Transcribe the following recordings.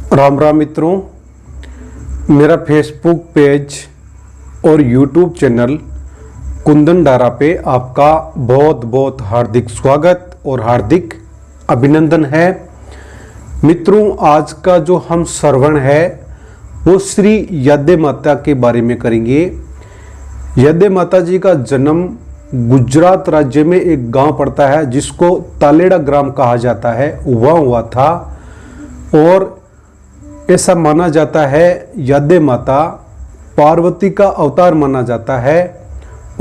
राम राम मित्रों, मेरा Facebook page और यूट्यूब चैनल कुंदन डारा पे आपका बहुत बहुत हार्दिक स्वागत और हार्दिक अभिनंदन है। मित्रों, आज का जो हम श्रवण है वो श्री यादे माता के बारे में करेंगे। यादे माता जी का जन्म गुजरात राज्य में एक गांव पड़ता है जिसको तालेड़ा ग्राम कहा जाता है, वहाँ हुआ था। और ऐसा माना जाता है यादे माता पार्वती का अवतार माना जाता है।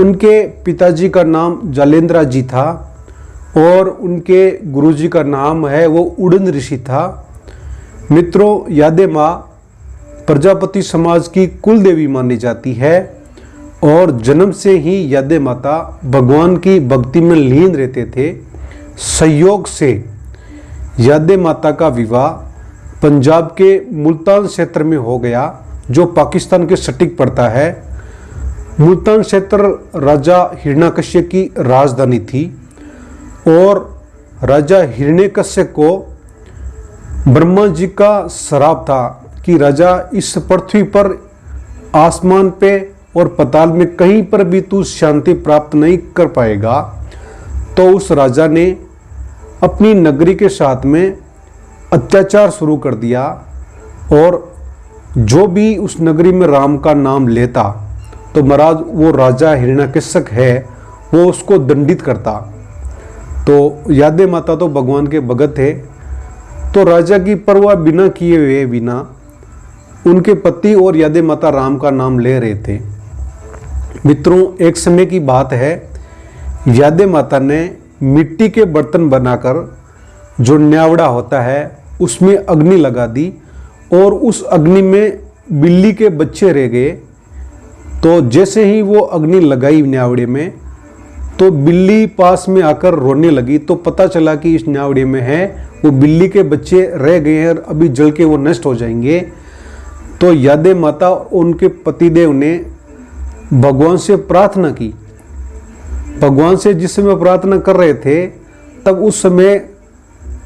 उनके पिताजी का नाम जालेंद्रा जी था और उनके गुरुजी का नाम है वो उड़न ऋषि था। मित्रों, यादे माँ प्रजापति समाज की कुल देवी मानी जाती है और जन्म से ही यादे माता भगवान की भक्ति में लीन रहते थे। संयोग से यादे माता का विवाह पंजाब के मुल्तान क्षेत्र में हो गया, जो पाकिस्तान के सटीक पड़ता है। मुल्तान क्षेत्र राजा हिरण्यकश्यप की राजधानी थी और राजा हिरण्यकश्यप को ब्रह्मा जी का श्राप था कि राजा इस पृथ्वी पर, आसमान पे और पाताल में कहीं पर भी तू शांति प्राप्त नहीं कर पाएगा। तो उस राजा ने अपनी नगरी के साथ में अत्याचार शुरू कर दिया और जो भी उस नगरी में राम का नाम लेता तो महाराज वो राजा हिरण्यकश्यप है वो उसको दंडित करता। तो यादे माता तो भगवान के भगत थे, तो राजा की परवाह बिना किए हुए बिना उनके पति और यादे माता राम का नाम ले रहे थे। मित्रों, एक समय की बात है, यादे माता ने मिट्टी के बर्तन बनाकर जो न्यावड़ा होता है उसमें अग्नि लगा दी और उस अग्नि में बिल्ली के बच्चे रह गए। तो जैसे ही वो अग्नि लगाई न्यावड़े में तो बिल्ली पास में आकर रोने लगी। तो पता चला कि इस न्यावड़े में है वो बिल्ली के बच्चे रह गए हैं और अभी जल के वो नष्ट हो जाएंगे। तो यादे माता उनके पतिदेव ने भगवान से प्रार्थना की। भगवान से जिस समय प्रार्थना कर रहे थे तब उस समय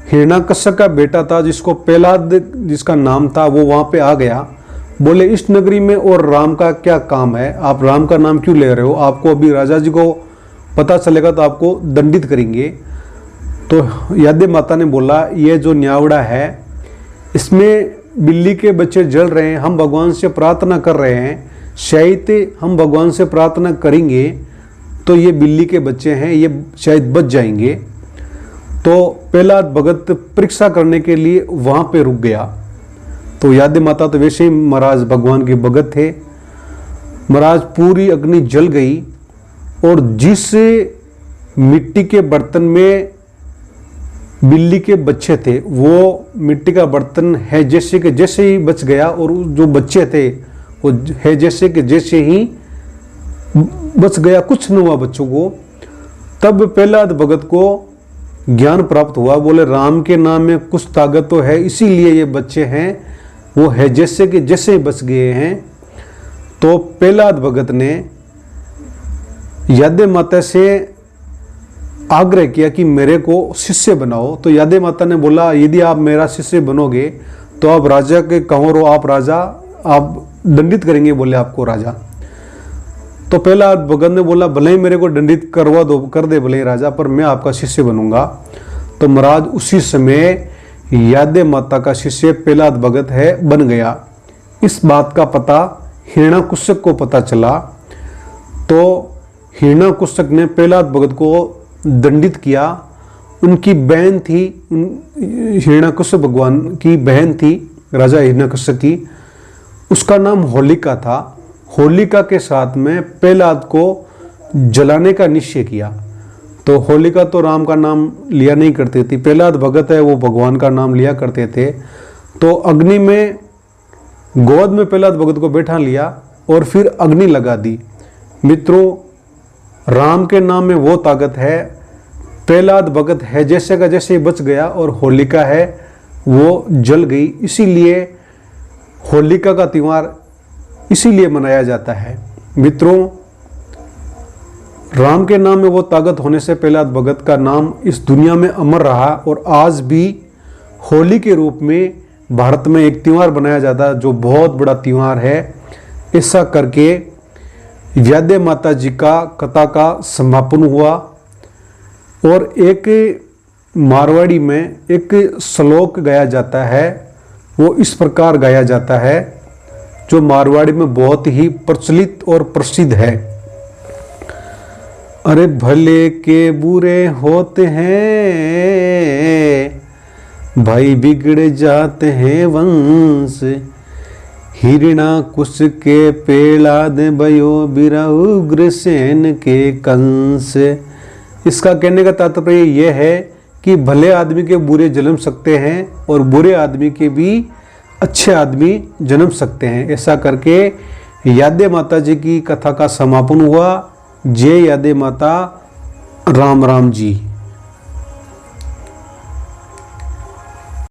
हिरण्यकश्यप का बेटा था जिसको प्रहलाद जिसका नाम था वो वहाँ पे आ गया। बोले, इस नगरी में और राम का क्या काम है, आप राम का नाम क्यों ले रहे हो, आपको अभी राजा जी को पता चलेगा तो आपको दंडित करेंगे। तो यादे माता ने बोला, ये जो न्यावड़ा है इसमें बिल्ली के बच्चे जल रहे हैं, हम भगवान से प्रार्थना कर रहे हैं, शायद हम भगवान से प्रार्थना करेंगे तो ये बिल्ली के बच्चे हैं ये शायद बच जाएंगे। तो प्रहलाद भगत परीक्षा करने के लिए वहाँ पे रुक गया। तो यादे माता तो वैसे ही महाराज भगवान के भगत थे। महाराज पूरी अग्नि जल गई और जिस मिट्टी के बर्तन में बिल्ली के बच्चे थे वो मिट्टी का बर्तन है जैसे कि जैसे ही बच गया और जो बच्चे थे वो है जैसे कि जैसे ही बच गया, कुछ नहीं हुआ बच्चों को। तब प्रहलाद भगत को ज्ञान प्राप्त हुआ। बोले, राम के नाम में कुछ ताकत तो है, इसीलिए ये बच्चे हैं वो है जैसे कि जैसे बच गए हैं। तो प्रहलाद भगत ने यादे माता से आग्रह किया कि मेरे को शिष्य बनाओ। तो यादे माता ने बोला, यदि आप मेरा शिष्य बनोगे तो आप राजा के कहो रो, आप राजा आप दंडित करेंगे, बोले आपको राजा। तो प्रहलाद भगत ने बोला, भले ही मेरे को दंडित करवा दो, कर दे भले ही राजा, पर मैं आपका शिष्य बनूंगा। तो महाराज उसी समय यादे माता का शिष्य प्रहलाद भगत है बन गया। इस बात का पता हिरण्यकश्यप को पता चला। तो हिरण्यकश्यप ने प्रहलाद भगत को दंडित किया। उनकी बहन थी, हिरण्यकश्यप भगवान की बहन थी राजा हिरण्यकश्यप की, उसका नाम होलिका था। होलिका के साथ में प्रहलाद को जलाने का निश्चय किया। तो होलिका तो राम का नाम लिया नहीं करती थी, प्रहलाद भगत है वो भगवान का नाम लिया करते थे। तो अग्नि में गोद में प्रहलाद भगत को बैठा लिया और फिर अग्नि लगा दी। मित्रों, राम के नाम में वो ताकत है। प्रहलाद भगत है जैसे का जैसे बच गया और होलिका है वो जल गई। इसीलिए होलिका का त्यौहार इसीलिए मनाया जाता है। मित्रों, राम के नाम में वो ताकत होने से प्रहलाद भगत का नाम इस दुनिया में अमर रहा और आज भी होली के रूप में भारत में एक त्यौहार बनाया जाता है जो बहुत बड़ा त्यौहार है। ऐसा करके यादे माता जी का कथा का समापन हुआ। और एक मारवाड़ी में एक श्लोक गाया जाता है, वो इस प्रकार गाया जाता है जो मारवाड़ी में बहुत ही प्रचलित और प्रसिद्ध है। अरे भले के बुरे होते हैं, भाई बिगड़ जाते हैं वंश, हिरणा कुश के पेलाद भयो बिरा उग्रसेन के कंस। इसका कहने का तात्पर्य यह है कि भले आदमी के बुरे जन्म सकते हैं और बुरे आदमी के भी अच्छे आदमी जन्म सकते हैं। ऐसा करके यादे माता जी की कथा का समापन हुआ। जय यादे माता, राम राम जी।